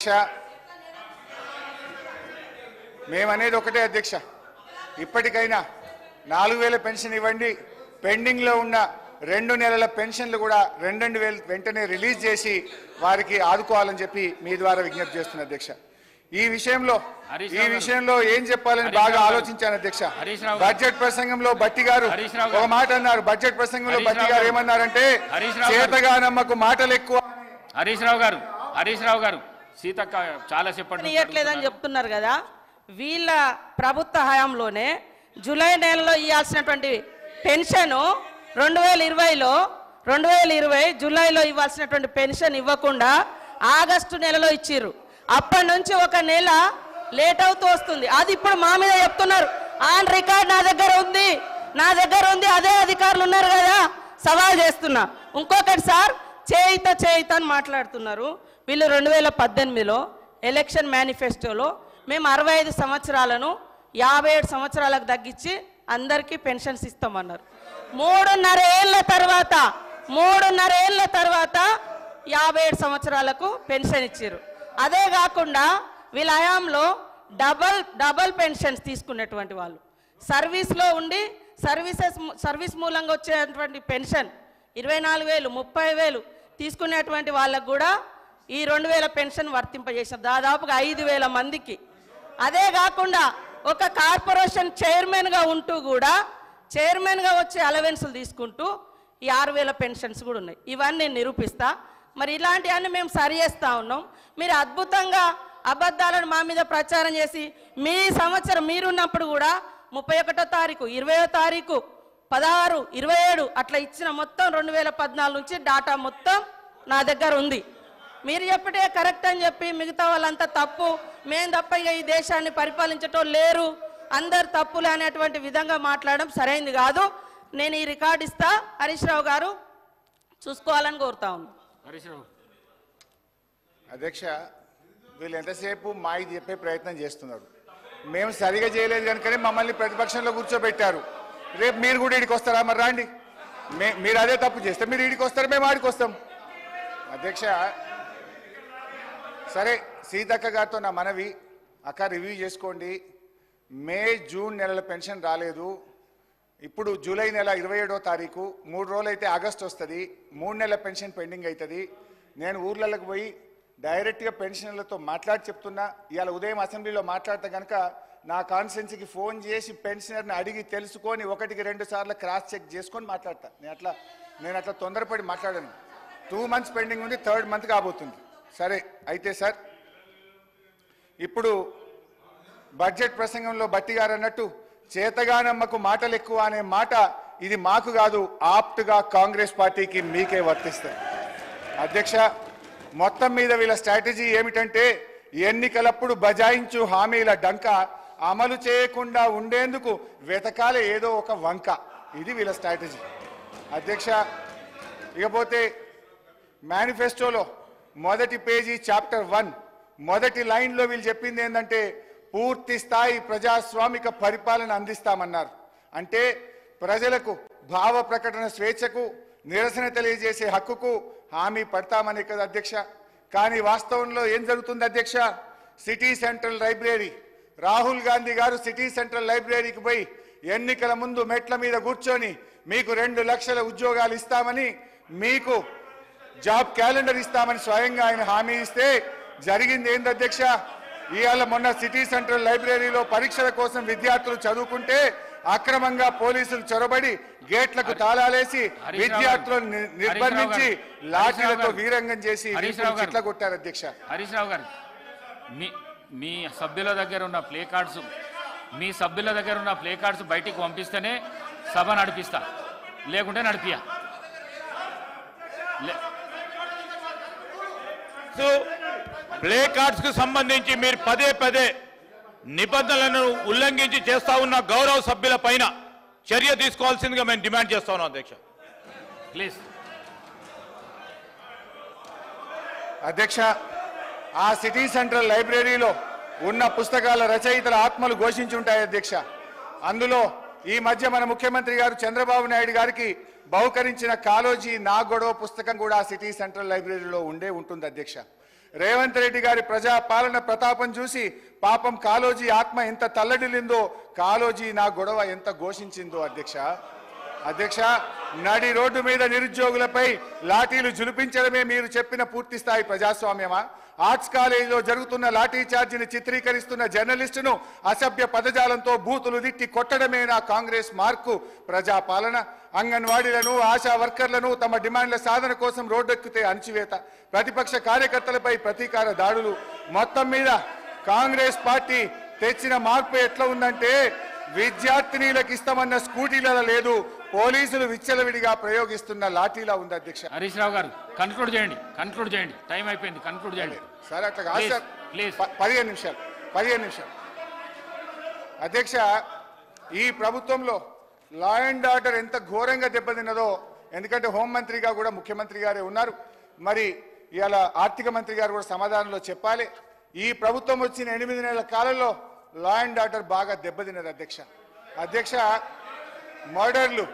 అధ్యక్ష మేమనేది ఒకటే అధ్యక్ష, ఇప్పటికైనా 4000 పెన్షన్ ఇవ్వండి, పెండింగ్లో ఉన్న 2 నెలల పెన్షన్లు కూడా 2,000 వెంటనే రిలీజ్ చేసి వారికి ఆదుకోవాలని చెప్పి మీ ద్వారా విజ్ఞప్తి చేస్తున్నా అధ్యక్ష. ఈ విషయంలో ఏం చెప్పాలని బాగా ఆలోచించాను అధ్యక్ష. బడ్జెట్ ప్రసంగంలో బట్టి గారు ఒక మాట అన్నారు. బడ్జెట్ ప్రసంగంలో బట్టి గారు ఏమన్నారంటే చేతగానమ్మకు మాటలు ఎక్కువ. హరీష్ రావు గారు సీతక్క చాలా చెప్పండి చెప్తున్నారు కదా. వీళ్ళ ప్రభుత్వ హయాంలోనే జూలై నెలలో ఇవ్వాల్సినటువంటి పెన్షన్ 2020 జూలైలో ఇవ్వాల్సినటువంటి పెన్షన్ ఇవ్వకుండా ఆగస్టు నెలలో ఇచ్చిర్రు. అప్పటి నుంచి ఒక నెల లేట్ అవుతూ వస్తుంది. అది ఇప్పుడు మా మీద చెప్తున్నారు. ఆన్ రికార్డ్ నా దగ్గర ఉంది. అదే అధికారులు ఉన్నారు కదా, సవాల్ చేస్తున్నా. ఇంకొకటి సార్, చేయిత అని మాట్లాడుతున్నారు. వీళ్ళు 2018లో ఎలక్షన్ మేనిఫెస్టోలో మేము 65 సంవత్సరాలను 57 సంవత్సరాలకు తగ్గించి అందరికీ పెన్షన్స్ ఇస్తామన్నారు. 3.5 ఏళ్ల తర్వాత 57 సంవత్సరాలకు పెన్షన్ ఇచ్చారు. అదే కాకుండా వీళ్ళ హయాంలో డబల్ పెన్షన్స్ తీసుకునేటువంటి వాళ్ళు, సర్వీస్లో ఉండి సర్వీస్ మూలంగా వచ్చేటువంటి పెన్షన్ 24,000 30,000 తీసుకునేటువంటి వాళ్ళకు కూడా ఈ 2,000 పెన్షన్ వర్తింపజేశారు, దాదాపుగా 5,000 మందికి. అదే కాకుండా ఒక కార్పొరేషన్ చైర్మన్గా ఉంటూ కూడా చైర్మన్గా వచ్చే అలవెన్సులు తీసుకుంటూ ఈ 6,000 పెన్షన్స్ కూడా ఉన్నాయి. ఇవన్నీ నేను నిరూపిస్తా. మరి ఇలాంటివన్నీ మేము సరి చేస్తూ ఉన్నాం. మీరు అద్భుతంగా అబద్ధాలను మా మీద ప్రచారం చేసి మీ సంవత్సరం మీరున్నప్పుడు కూడా 31వ తారీఖు 20వ తారీఖు 16 27 అట్లా ఇచ్చిన మొత్తం 2014 నుంచి డాటా మొత్తం నా దగ్గర ఉంది. మీరు చెప్పటే కరెక్ట్ అని చెప్పి మిగతా వాళ్ళంతా తప్పు, మేము తప్ప ఇక ఈ దేశాన్ని పరిపాలించటం లేరు, అందరు తప్పులు అనేటువంటి విధంగా మాట్లాడడం సరైనది కాదు. నేను ఈ రికార్డు ఇస్తా, హరీష్ రావు గారు చూసుకోవాలని కోరుతా ఉన్నాను. అధ్యక్ష, వీళ్ళు ఎంతసేపు మాది చెప్పే ప్రయత్నం చేస్తున్నారు. మేము సరిగా చేయలేదు కనుకనే మమ్మల్ని ప్రతిపక్షంలో కూర్చోబెట్టారు. రేపు మీరు కూడా ఇడికి వస్తారా? మరి రాండి, మీరు అదే తప్పు చేస్తే మీరు ఇడికి వస్తారు, మేము ఆడికి వస్తాం. అధ్యక్ష, సరే సీతక్క గారితో నా మనవి, అక్క రివ్యూ చేసుకోండి. మే జూన్ నెలల పెన్షన్ రాలేదు. ఇప్పుడు జూలై నెల 27వ తారీఖు, 3 రోజులు అయితే ఆగస్టు వస్తుంది, 3 నెలల పెన్షన్ పెండింగ్ అవుతుంది. నేను ఊర్లలోకి పోయి డైరెక్ట్గా పెన్షనర్లతో మాట్లాడి చెప్తున్నా. ఇవాళ ఉదయం అసెంబ్లీలో మాట్లాడితే కనుక నా కాన్స్టిట్యున్సీకి ఫోన్ చేసి పెన్షనర్ని అడిగి తెలుసుకొని 1కి 2 సార్లు క్రాస్ చెక్ చేసుకొని మాట్లాడతా. నేను అట్లా తొందరపడి మాట్లాడాను. 2 మంత్స్ పెండింగ్ ఉంది, 3rd మంత్ కాబోతుంది. సరే అయితే సార్, ఇప్పుడు బడ్జెట్ ప్రసంగంలో బట్టి గారు అన్నట్టు చేతగానమ్మకు మాటలు ఎక్కువ అనే మాట ఇది మాకు కాదు, ఆప్ట్గా కాంగ్రెస్ పార్టీకి మీకే వర్తిస్తుంది. అధ్యక్ష, మొత్తం మీద వీళ్ళ స్ట్రాటజీ ఏమిటంటే ఎన్నికలప్పుడు బజాయించు హామీల డంక అమలు చేయకుండా ఉండేందుకు వెతకాలే ఏదో ఒక వంక. ఇది వీళ్ళ స్ట్రాటజీ. అధ్యక్ష, ఇకపోతే మేనిఫెస్టోలో మొదటి పేజీ చాప్టర్ 1 మొదటి లైన్లో వీళ్ళు చెప్పింది ఏంటంటే పూర్తి స్థాయి ప్రజాస్వామిక పరిపాలన అందిస్తామన్నారు. అంటే ప్రజలకు భావ ప్రకటన స్వేచ్ఛకు, నిరసన తెలియజేసే హక్కుకు హామీ పడతామనే కదా అధ్యక్ష. కానీ వాస్తవంలో ఏం జరుగుతుంది అధ్యక్ష? City central library, Rahul Gandhi గారు సిటీ సెంట్రల్ లైబ్రరీకి పోయి ఎన్నికల ముందు మెట్ల మీద కూర్చొని మీకు 2 లక్షల ఉద్యోగాలు ఇస్తామని, మీకు జాబ్ క్యాలెండర్ ఇస్తామని స్వయంగా ఆయన హామీ ఇస్తే జరిగింది ఏంది అధ్యక్ష? ఇవాళ మొన్న సిటీ సెంట్రల్ లైబ్రరీలో పరీక్షల కోసం విద్యార్థులు చదువుకుంటే అక్రమంగా పోలీసులు చొరబడి గేట్లకు తాళాలేసి విద్యార్థులను నిర్బంధించి లాఠీలతో వీరంగం చేసి చిట్ల కొట్టారు అధ్యక్ష. హరీష్ రావు గారు, మీ సభ్యుల దగ్గర ఉన్న ప్లే కార్డ్స్ బయటికి పంపిస్తేనే సభ నడిపిస్తా, లేకుంటే నడిపియా. ప్లే కార్డ్స్ కు సంబంధించి మీరు పదే నిబంధనలను ఉల్లంఘించి చేస్తా ఉన్న గౌరవ సభ్యుల పైన చర్య తీసుకోవాల్సిందిగా మేము డిమాండ్ చేస్తా ఉన్నాం అధ్యక్ష. ప్లీజ్. అధ్యక్ష, ఆ సిటీ సెంట్రల్ లైబ్రరీలో ఉన్న పుస్తకాల రచయితల ఆత్మలు ఘోషించుంటాయి అధ్యక్ష. అందులో ఈ మధ్య మన ముఖ్యమంత్రి గారు చంద్రబాబు నాయుడు గారికి బహుకరించిన కాలోజీ నా గొడవ పుస్తకం కూడా సిటీ సెంట్రల్ లైబ్రరీలో ఉంటుంది అధ్యక్ష. రేవంత్ రెడ్డి గారి ప్రజా పాలన ప్రతాపం చూసి పాపం కాళోజీ ఆత్మ ఎంత తల్లడిల్లిందో, కాళోజీ నా గొడవ ఎంత ఘోషించిందో అధ్యక్ష నడి రోడ్డు మీద నిరుద్యోగులపై లాఠీలు జులిపించడమే మీరు చెప్పిన పూర్తి స్థాయి ప్రజాస్వామ్యమా? ఆర్ట్స్ కాలేజీలో జరుగుతున్న లాఠీ చార్జీని చిత్రీకరిస్తున్న జర్నలిస్టును అసభ్య పదజాలంతో బూతులు తిట్టి కొట్టడమేనా కాంగ్రెస్ మార్కు ప్రజాపాలన? అంగన్వాడీలను, ఆశా వర్కర్లను తమ డిమాండ్ల సాధన కోసం రోడ్డెక్కితే అణచివేత, ప్రతిపక్ష కార్యకర్తలపై ప్రతీకార దాడులు. మొత్తం మీద కాంగ్రెస్ పార్టీ తెచ్చిన మార్పు ఎట్లా ఉందంటే, విద్యార్థినీలకు ఇస్తామన్న స్కూటీలలో లేదు, పోలీసులు విచ్చలవిడిగా ప్రయోగిస్తున్న లాఠీలా ఉంది అధ్యక్ష. హరీష్ రావు గారు కన్క్లూడ్ చేయండి, టైం అయిపోయింది, కన్క్లూడ్ చేయండి సార్. అట్లా కాదు సార్, ప్లీజ్ 15 నిమిషాలు అధ్యక్ష. ఈ ప్రభుత్వంలో లా అండ్ ఆర్డర్ ఎంత ఘోరంగా దెబ్బతిన్నదో, ఎందుకంటే హోంమంత్రిగా కూడా ముఖ్యమంత్రి గారే ఉన్నారు, మరి ఇవాళ ఆర్థిక మంత్రి గారు కూడా సమాధానంలో చెప్పాలి. ఈ ప్రభుత్వం వచ్చిన 8 నెలల కాలంలో లా అండ్ ఆర్డర్ బాగా దెబ్బతిన్నది అధ్యక్ష. మర్డర్లు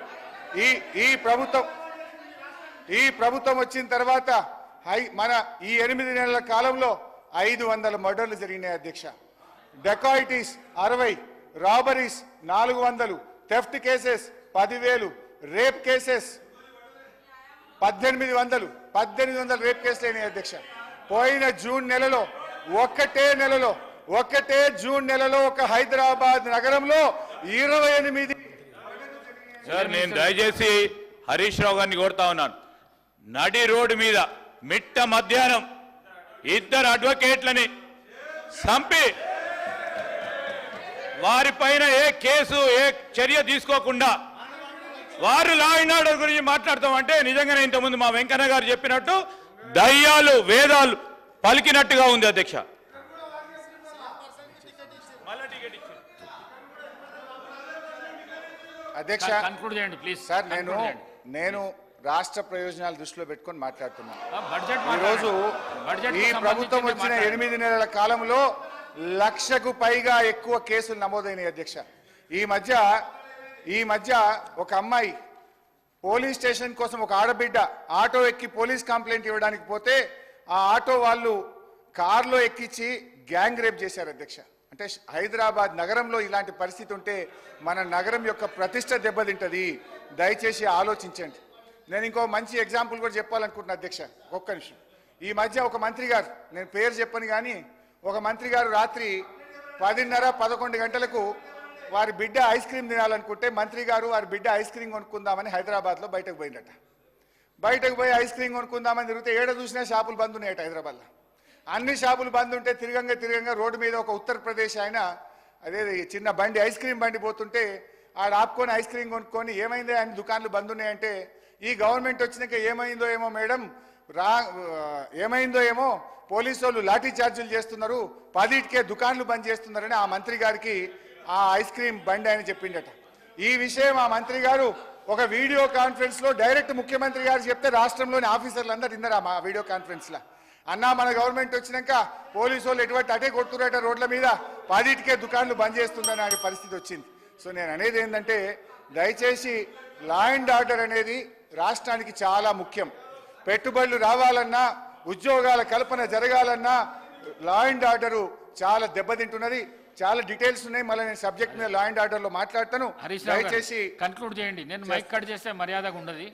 ఈ ప్రభుత్వం వచ్చిన తర్వాత మన ఈ 8 నెలల కాలంలో 500 మర్డర్లు జరిగినాయి అధ్యక్ష. Dacoities 60, robberies 400, theft cases 10,000, rape cases 1800 rape కేసులు అయినాయి అధ్యక్ష. పోయిన జూన్ నెలలో ఒక్కటే జూన్ నెలలో ఒక హైదరాబాద్ నగరంలో 28. సార్, నేను దయచేసి హరీష్ రావు గారిని కోరుతా ఉన్నాను. నడి రోడ్డు మీద మిట్ట మధ్యాహ్నం 2 అడ్వకేట్లని చంపి వారిపైన ఏ కేసు, ఏ చర్య తీసుకోకుండా వారు లా అండ్ ఆర్డర్ గురించి మాట్లాడతామంటే నిజంగానే ఇంతకుముందు మా వెంకన్న గారు చెప్పినట్టు దయ్యాలు వేదాలు పలికినట్టుగా ఉంది అధ్యక్ష. అధ్యక్ష కన్క్లూడ్ చేయండి ప్లీజ్ సార్. నేను రాష్ట్ర ప్రయోజనాలు దృష్టిలో పెట్టుకొని మాట్లాడుతున్నాను. బడ్జెట్ ఈరోజు ఈ ప్రభుత్వం వచ్చిన 8 నెలల కాలంలో 1,00,000కు పైగా ఎక్కువ కేసులు నమోదైనాయి అధ్యక్ష. ఈ మధ్య ఒక అమ్మాయి పోలీస్ స్టేషన్ కోసం, ఒక ఆడబిడ్డ ఆటో ఎక్కి పోలీస్ కంప్లైంట్ ఇవ్వడానికి పోతే ఆ ఆటో వాళ్ళు కారులో ఎక్కించి గ్యాంగ్ రేప్ చేశారు అధ్యక్ష. అంటే హైదరాబాద్ నగరంలో ఇలాంటి పరిస్థితి ఉంటే మన నగరం యొక్క ప్రతిష్ట దెబ్బతింటది. దయచేసి ఆలోచించండి. నేను ఇంకో మంచి ఎగ్జాంపుల్ కూడా చెప్పాలనుకుంటున్నా అధ్యక్ష, ఒక్క నిమిషం. ఈ మధ్య ఒక మంత్రి గారు, నేను పేరు చెప్పను కానీ, ఒక మంత్రి గారు రాత్రి 10:30-11 గంటలకు వారి బిడ్డ ఐస్ క్రీమ్ తినాలనుకుంటే మంత్రి గారు వారి బిడ్డ ఐస్ క్రీమ్ కొనుక్కుందామని హైదరాబాద్లో బయటకు పోయిందట. బయటకు పోయి ఐస్ క్రీమ్ కొనుక్కుందామని తిరిగితే ఏడ చూసినా షాపులు బంద్ ఉన్నాయట హైదరాబాద్లో. అన్ని షాపులు బంద్ ఉంటే తిరగంగా రోడ్డు మీద ఒక ఉత్తరప్రదేశ్ ఆయన అదే చిన్న బండి, ఐస్ క్రీమ్ బండి పోతుంటే ఆడ ఆపుకొని ఐస్ క్రీమ్ కొనుక్కొని ఏమైందో ఆయన దుకాన్లు బంద్ ఉన్నాయంటే, ఈ గవర్నమెంట్ వచ్చినాక ఏమైందో ఏమో మేడం, ఏమైందో ఏమో పోలీసు వాళ్ళు లాఠీ చార్జీలు చేస్తున్నారు, 10కే దుకాన్లు బంద్ చేస్తున్నారని ఆ మంత్రి గారికి ఆ ఐస్ క్రీమ్ బండి ఆయన చెప్పిండట. ఈ విషయం ఆ మంత్రి గారు ఒక వీడియో కాన్ఫరెన్స్ లో డైరెక్ట్ ముఖ్యమంత్రి గారు చెప్తే రాష్ట్రంలోని ఆఫీసర్లు అందరూ విన్నారా మా వీడియో కాన్ఫరెన్స్ లో? అన్నా మన గవర్నమెంట్ వచ్చినాక పోలీసు వాళ్ళు ఎటువంటి అటే కొడుతున్నట రోడ్ల మీద, 10కే దుకాన్లు బంద్ చేస్తుందని అనే పరిస్థితి వచ్చింది. సో నేను అనేది ఏంటంటే, దయచేసి లా అండ్ ఆర్డర్ అనేది రాష్ట్రానికి చాలా ముఖ్యం. పెట్టుబడులు రావాలన్నా, ఉద్యోగాల కల్పన జరగాలన్నా లా అండ్ ఆర్డరు చాలా దెబ్బతింటున్నది. చాలా డీటెయిల్స్ ఉన్నాయి, మళ్ళీ నేను సబ్జెక్ట్ మీద లా అండ్ ఆర్డర్ లో మాట్లాడతాను. దయచేసి కన్క్లూడ్ చేయండి. నేను మైక్ కట్ చేస్తే మర్యాదగా ఉండదు.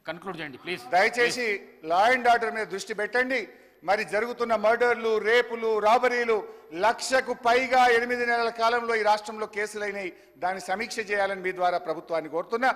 కన్క్లూడ్ చేయండి ప్లీజ్. దయచేసి లా అండ్ ఆర్డర్ మీద దృష్టి పెట్టండి. మరి జరుగుతున్న మర్డర్లు, రేపులు, రాబరీలు 1,00,000కు పైగా 8 నెలల కాలంలో ఈ రాష్ట్రంలో కేసులైనాయి. దాన్ని సమీక్ష చేయాలని మీ ద్వారా ప్రభుత్వాన్ని కోరుతున్నా.